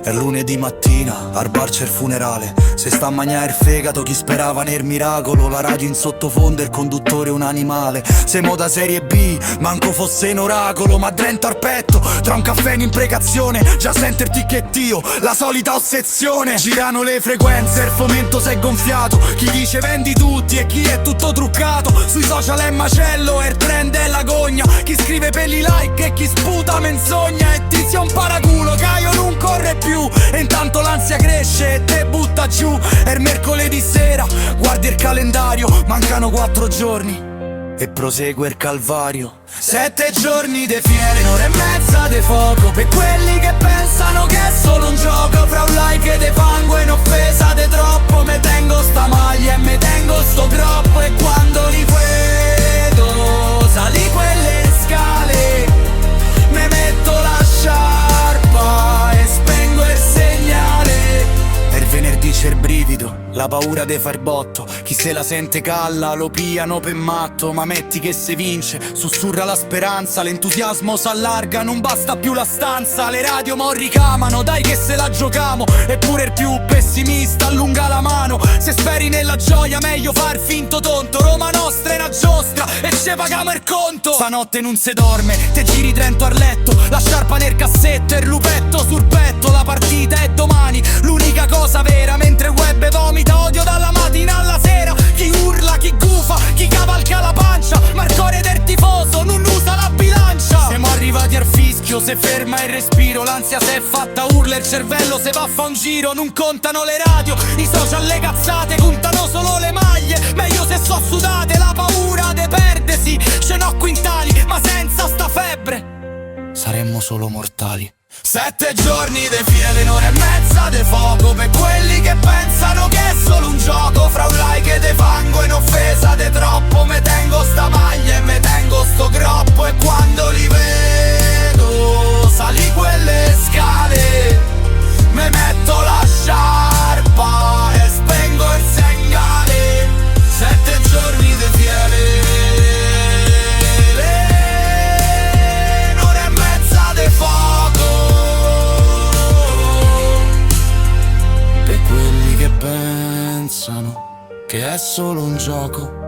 È lunedì mattina, al bar c'è il funerale. Se sta a mangiare il fegato, chi sperava nel miracolo. La radio in sottofondo, il conduttore un animale. Siamo da serie B, manco fosse un oracolo. Ma dentro al petto, tra un caffè in imprecazione, già sente il ticchettio, la solita ossessione. Girano le frequenze, il fomento s'è gonfiato. Chi dice vendi tutti e chi è tutto truccato. Sui social è macello e il trend è l'agonia. Chi scrive per i like e chi sputa menzogna. E ti sia un paraculo, Caio non corre più. E intanto l'ansia cresce e te butta giù. È il mercoledì sera, guardi il calendario, mancano 4 giorni e prosegue il calvario. 7 giorni de fiere, un'ora e mezza de fuoco. Per quelli che pensano che è solo un gioco. Fra un like e de fango in offesa de troppo. Me tengo sta maglia e me tengo sto groppo. E quando li vedo salì quelle scale, me metto la sciarpa e spengo il segnale. E il venerdì c'è il brivido, la paura de far botto. Chi se la sente calla lo piano per matto. Ma metti che se vince, sussurra la speranza. L'entusiasmo s'allarga, non basta più la stanza. Le radio mo ricamano, dai che se la giocamo. Eppure il più pessimista allunga la mano. Se speri nella gioia meglio far finto tonto. Roma nostra è una giostra e ce pagamo il conto. Stanotte non se dorme, te giri Trento al letto. La sciarpa nel cassetto e il lupetto sul petto. La partita è domani, l'unica cosa vera. Mentre il web vomita odio dalla mattina alla sera. Chi urla, chi gufa, chi cavalca la pancia. Ma il cuore del tifoso non usa la bilancia. Siamo arrivati al fischio, se ferma il respiro. L'ansia se è fatta urla, il cervello se va a fa un giro. Non contano le radio, i social le cazzate. Contano solo le maglie, meglio se so sudate. La paura de perdersi, ce n'ho quintali. Ma senza sta febbre saremmo solo mortali. 7 giorni de fiere, un'ora e mezza de fuoco. Per quelli che pensano che è solo un gioco. Fra un like e de fango in offesa de troppo. Me tengo sta maglia e me tengo sto groppo. E quando li vedo salì quelle scale, me metto la sciarpa e spengo il segnale. 7 giorni de fiere, un'ora e mezza de fuoco. Pensano che è solo un gioco.